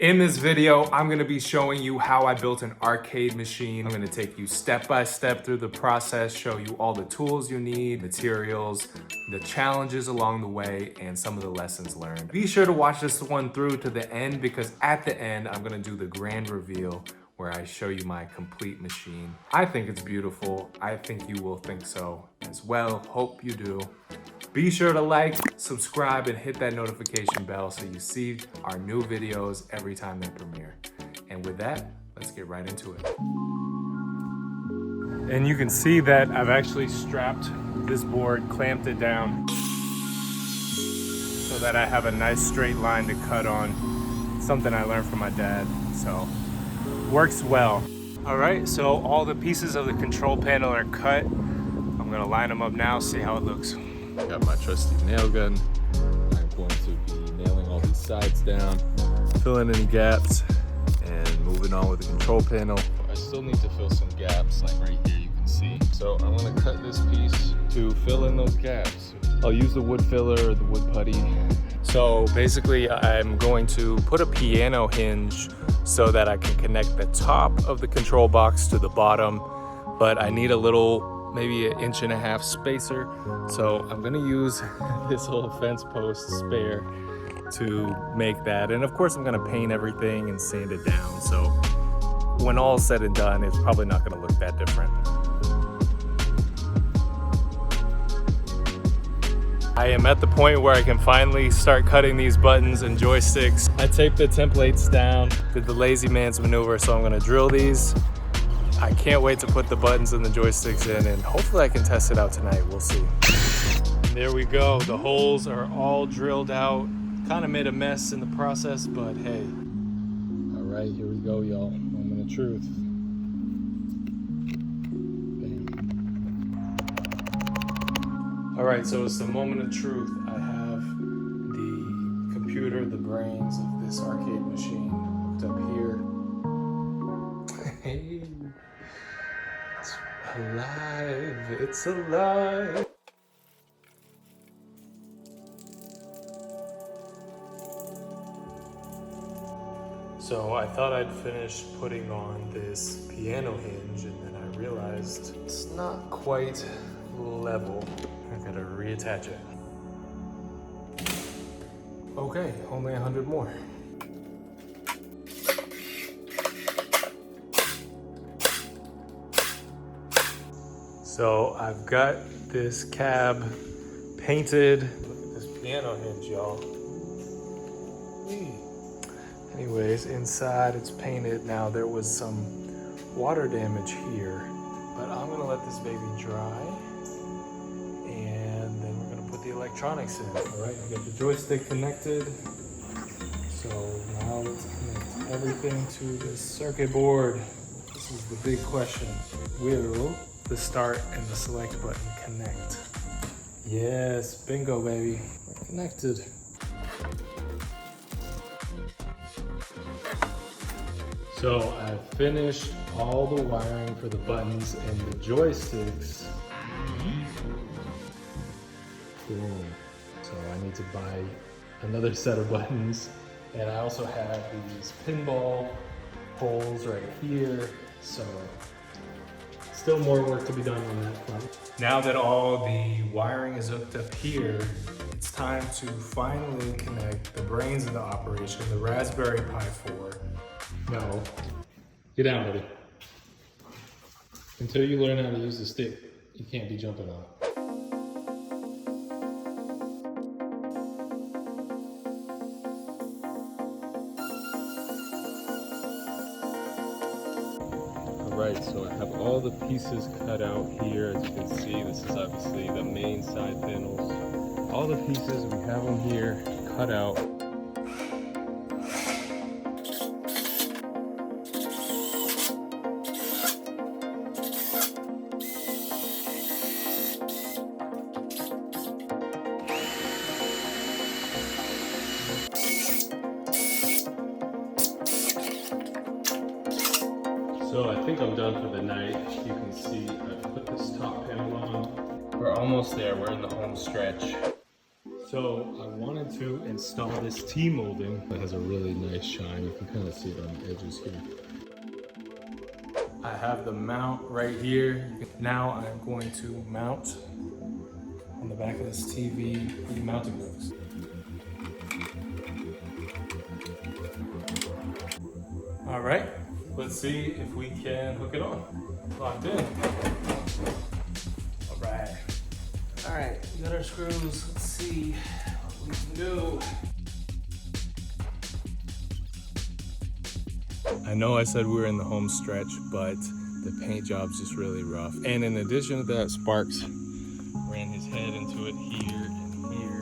In this video, I'm gonna be showing you how I built an arcade machine. I'm gonna take you step by step through the process, show you all the tools you need, materials, the challenges along the way, and some of the lessons learned. Be sure to watch this one through to the end because at the end, I'm gonna do the grand reveal where I show you my complete machine. I think it's beautiful. I think you will think so as well. Hope you do. Be sure to like, subscribe, and hit that notification bell so you see our new videos every time they premiere. And with that, let's get right into it. And you can see that I've actually strapped this board, clamped it down so that I have a nice straight line to cut on. Something I learned from my dad, so works well. All right, so all the pieces of the control panel are cut. I'm gonna line them up now, see how it looks. Got my trusty nail gun. I'm going to be nailing all these sides down, filling any gaps, and moving on with the control panel. I still need to fill some gaps, like right here you can see. So I'm gonna cut this piece to fill in those gaps. I'll use the wood filler or the wood putty. So basically I'm going to put a piano hinge so that I can connect the top of the control box to the bottom, but I need a little, maybe 1.5 inch spacer. So I'm gonna use this whole fence post spare to make that. And of course I'm gonna paint everything and sand it down. So when all said and done, it's probably not gonna look that different. I am at the point where I can finally start cutting these buttons and joysticks. I taped the templates down, did the lazy man's maneuver, so I'm gonna drill these. I can't wait to put the buttons and the joysticks in, and hopefully I can test it out tonight. We'll see. And there we go. The holes are all drilled out. Kind of made a mess in the process, but hey. All right, here we go, y'all. Moment of truth. All right, so it's the moment of truth. I have the computer, the brains of this arcade machine hooked up here. Hey, it's alive, it's alive. So I thought I'd finish putting on this piano hinge, and then I realized it's not quite level. I gotta reattach it. Okay, only 100 more. So I've got this cab painted. Look at this piano hinge, y'all. Anyways, inside it's painted. Now there was some water damage here, but I'm gonna let this baby dry. And then we're gonna put the electronics in. All right, I got the joystick connected. So now let's connect everything to this circuit board. This is the big question. Will the start and the select button connect? Yes, bingo, baby. We're connected. So I've finished all the wiring for the buttons and the joysticks. Boom. So I need to buy another set of buttons. And I also have these pinball holes right here. So still more work to be done on that front. Now that all the wiring is hooked up here, it's time to finally connect the brains of the operation, the Raspberry Pi 4. No, get down, buddy. Until you learn how to use the stick, you can't be jumping on it. Alright, so I have all the pieces cut out here. As you can see, this is obviously the main side panels. All the pieces, we have them here cut out. So I think I'm done for the night. You can see I put this top panel on. We're almost there, we're in the home stretch. So I wanted to install this T-molding that has a really nice shine. You can kind of see it on the edges here. I have the mount right here. Now I'm going to mount on the back of this TV the mounting hooks. All right, let's see if we can hook it on. Locked in. All right. All right, we got our screws. Let's see what we can do. I know I said we were in the home stretch, but the paint job's just really rough. And in addition to that, Sparks ran his head into it here and here.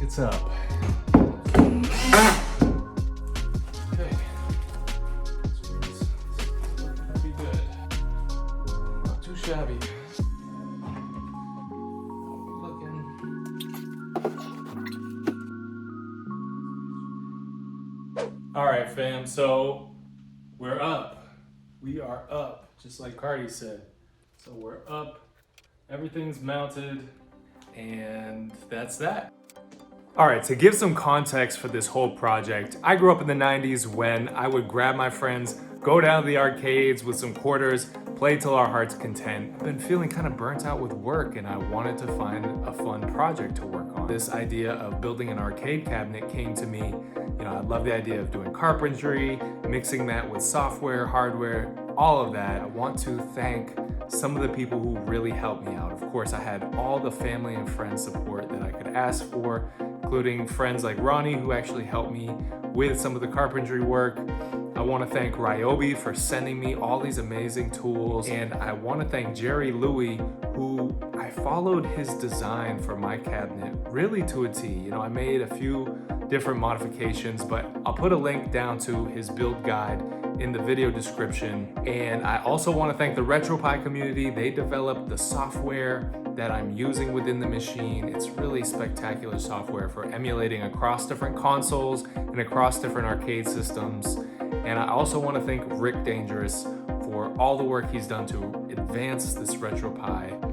It's up. Okay. Pretty good. Not too shabby. Looking. All right, fam. So we're up. We are up, just like Cardi said. So we're up. Everything's mounted, and that's that. All right, to give some context for this whole project, I grew up in the 90s when I would grab my friends, go down to the arcades with some quarters, play till our heart's content. I've been feeling kind of burnt out with work and I wanted to find a fun project to work on. This idea of building an arcade cabinet came to me. You know, I love the idea of doing carpentry, mixing that with software, hardware, all of that. I want to thank some of the people who really helped me out. Of course, I had all the family and friend support that I could ask for, including friends like Ronnie, who actually helped me with some of the carpentry work. I want to thank Ryobi for sending me all these amazing tools. And I want to thank Jerry Louie, who I followed his design for my cabinet really to a T. You know, I made a few different modifications, but I'll put a link down to his build guide in the video description. And I also want to thank the Retropie community. They developed the software that I'm using within the machine. It's really spectacular software for emulating across different consoles and across different arcade systems. And I also want to thank Rick Dangerous for all the work he's done to advance this Retropie